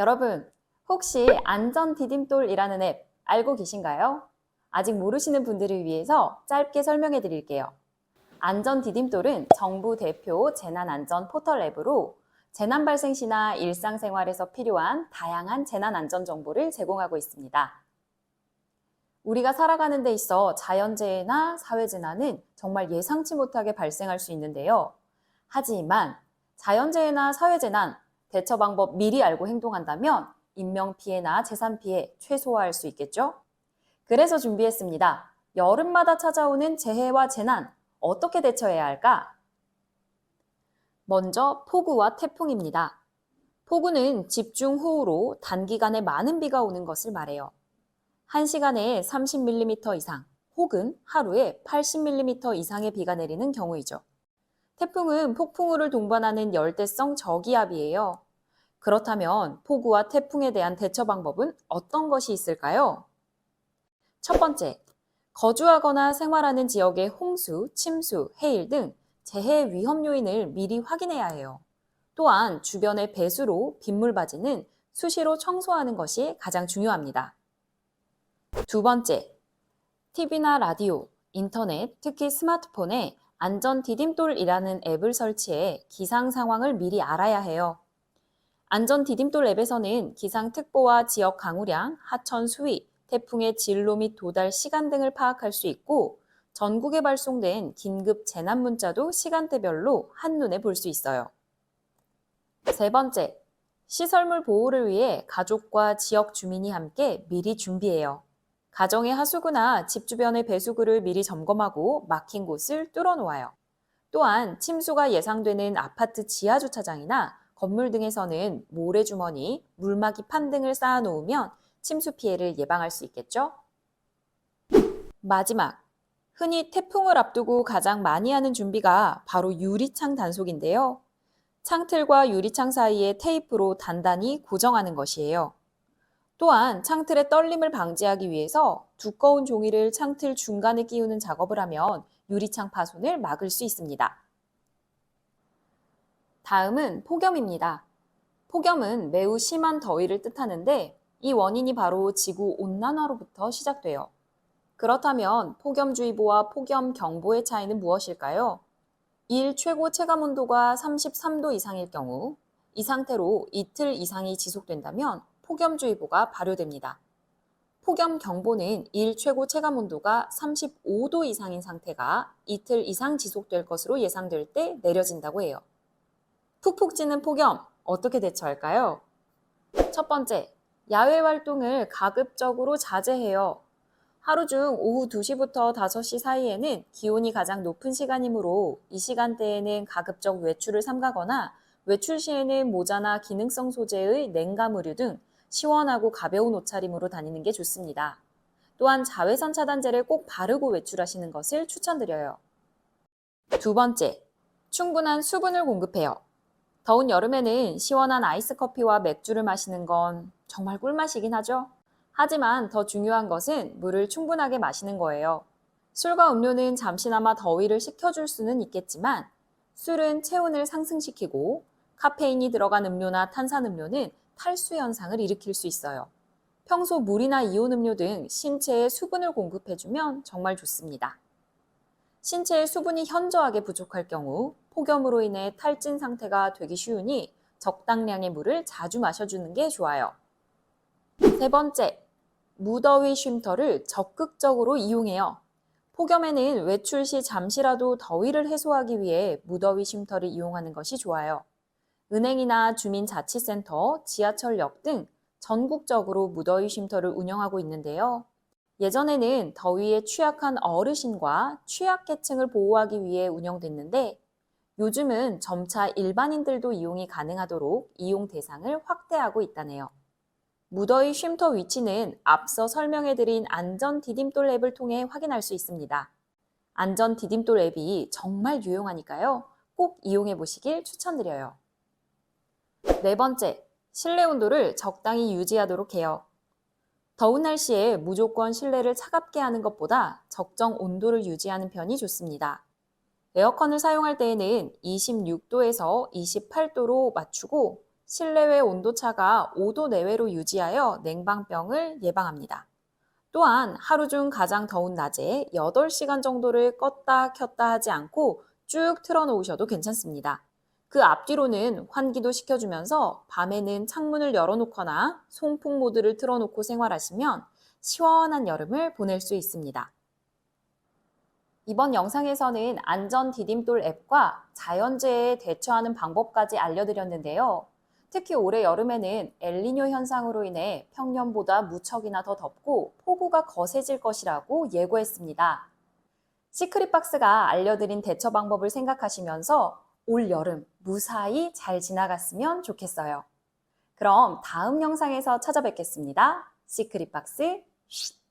여러분, 혹시 안전디딤돌이라는 앱 알고 계신가요? 아직 모르시는 분들을 위해서 짧게 설명해 드릴게요. 안전디딤돌은 정부 대표 재난안전 포털 앱으로 재난 발생 시나 일상생활에서 필요한 다양한 재난안전 정보를 제공하고 있습니다. 우리가 살아가는 데 있어 자연재해나 사회재난은 정말 예상치 못하게 발생할 수 있는데요. 하지만 자연재해나 사회재난, 대처 방법 미리 알고 행동한다면 인명피해나 재산피해 최소화할 수 있겠죠? 그래서 준비했습니다. 여름마다 찾아오는 재해와 재난, 어떻게 대처해야 할까? 먼저 폭우와 태풍입니다. 폭우는 집중호우로 단기간에 많은 비가 오는 것을 말해요. 1시간에 30mm 이상 혹은 하루에 80mm 이상의 비가 내리는 경우이죠. 태풍은 폭풍우를 동반하는 열대성 저기압이에요. 그렇다면 폭우와 태풍에 대한 대처 방법은 어떤 것이 있을까요? 첫 번째, 거주하거나 생활하는 지역의 홍수, 침수, 해일 등 재해 위험 요인을 미리 확인해야 해요. 또한 주변의 배수로, 빗물바지는 수시로 청소하는 것이 가장 중요합니다. 두 번째, TV나 라디오, 인터넷, 특히 스마트폰에 안전 디딤돌이라는 앱을 설치해 기상 상황을 미리 알아야 해요. 안전 디딤돌 앱에서는 기상특보와 지역 강우량, 하천 수위, 태풍의 진로 및 도달 시간 등을 파악할 수 있고 전국에 발송된 긴급 재난 문자도 시간대별로 한눈에 볼 수 있어요. 세 번째, 시설물 보호를 위해 가족과 지역 주민이 함께 미리 준비해요. 가정의 하수구나 집 주변의 배수구를 미리 점검하고 막힌 곳을 뚫어 놓아요. 또한 침수가 예상되는 아파트 지하 주차장이나 건물 등에서는 모래주머니, 물막이 판 등을 쌓아 놓으면 침수 피해를 예방할 수 있겠죠? 마지막, 흔히 태풍을 앞두고 가장 많이 하는 준비가 바로 유리창 단속인데요. 창틀과 유리창 사이에 테이프로 단단히 고정하는 것이에요. 또한 창틀의 떨림을 방지하기 위해서 두꺼운 종이를 창틀 중간에 끼우는 작업을 하면 유리창 파손을 막을 수 있습니다. 다음은 폭염입니다. 폭염은 매우 심한 더위를 뜻하는데 이 원인이 바로 지구 온난화로부터 시작돼요. 그렇다면 폭염주의보와 폭염경보의 차이는 무엇일까요? 일 최고 체감온도가 33도 이상일 경우 이 상태로 이틀 이상이 지속된다면 폭염주의보가 발효됩니다. 폭염경보는 일 최고 체감온도가 35도 이상인 상태가 이틀 이상 지속될 것으로 예상될 때 내려진다고 해요. 푹푹 찌는 폭염, 어떻게 대처할까요? 첫 번째, 야외 활동을 가급적으로 자제해요. 하루 중 오후 2시부터 5시 사이에는 기온이 가장 높은 시간이므로 이 시간대에는 가급적 외출을 삼가거나 외출 시에는 모자나 기능성 소재의 냉감 의류 등 시원하고 가벼운 옷차림으로 다니는 게 좋습니다. 또한 자외선 차단제를 꼭 바르고 외출하시는 것을 추천드려요. 두 번째, 충분한 수분을 공급해요. 더운 여름에는 시원한 아이스 커피와 맥주를 마시는 건 정말 꿀맛이긴 하죠. 하지만 더 중요한 것은 물을 충분하게 마시는 거예요. 술과 음료는 잠시나마 더위를 식혀줄 수는 있겠지만 술은 체온을 상승시키고 카페인이 들어간 음료나 탄산음료는 탈수 현상을 일으킬 수 있어요. 평소 물이나 이온 음료 등 신체에 수분을 공급해주면 정말 좋습니다. 신체에 수분이 현저하게 부족할 경우 폭염으로 인해 탈진 상태가 되기 쉬우니 적당량의 물을 자주 마셔주는 게 좋아요. 세 번째, 무더위 쉼터를 적극적으로 이용해요. 폭염에는 외출 시 잠시라도 더위를 해소하기 위해 무더위 쉼터를 이용하는 것이 좋아요. 은행이나 주민자치센터, 지하철역 등 전국적으로 무더위 쉼터를 운영하고 있는데요. 예전에는 더위에 취약한 어르신과 취약계층을 보호하기 위해 운영됐는데 요즘은 점차 일반인들도 이용이 가능하도록 이용 대상을 확대하고 있다네요. 무더위 쉼터 위치는 앞서 설명해드린 안전 디딤돌 앱을 통해 확인할 수 있습니다. 안전 디딤돌 앱이 정말 유용하니까요. 꼭 이용해 보시길 추천드려요. 네 번째, 실내 온도를 적당히 유지하도록 해요. 더운 날씨에 무조건 실내를 차갑게 하는 것보다 적정 온도를 유지하는 편이 좋습니다. 에어컨을 사용할 때에는 26도에서 28도로 맞추고 실내외 온도차가 5도 내외로 유지하여 냉방병을 예방합니다. 또한 하루 중 가장 더운 낮에 8시간 정도를 껐다 켰다 하지 않고 쭉 틀어놓으셔도 괜찮습니다. 그 앞뒤로는 환기도 시켜주면서 밤에는 창문을 열어놓거나 송풍 모드를 틀어놓고 생활하시면 시원한 여름을 보낼 수 있습니다. 이번 영상에서는 안전 디딤돌 앱과 자연재해에 대처하는 방법까지 알려드렸는데요. 특히 올해 여름에는 엘니뇨 현상으로 인해 평년보다 무척이나 더 덥고 폭우가 거세질 것이라고 예고했습니다. 시크릿박스가 알려드린 대처 방법을 생각하시면서 올 여름 무사히 잘 지나갔으면 좋겠어요. 그럼 다음 영상에서 찾아뵙겠습니다. 시크릿박스 쉿!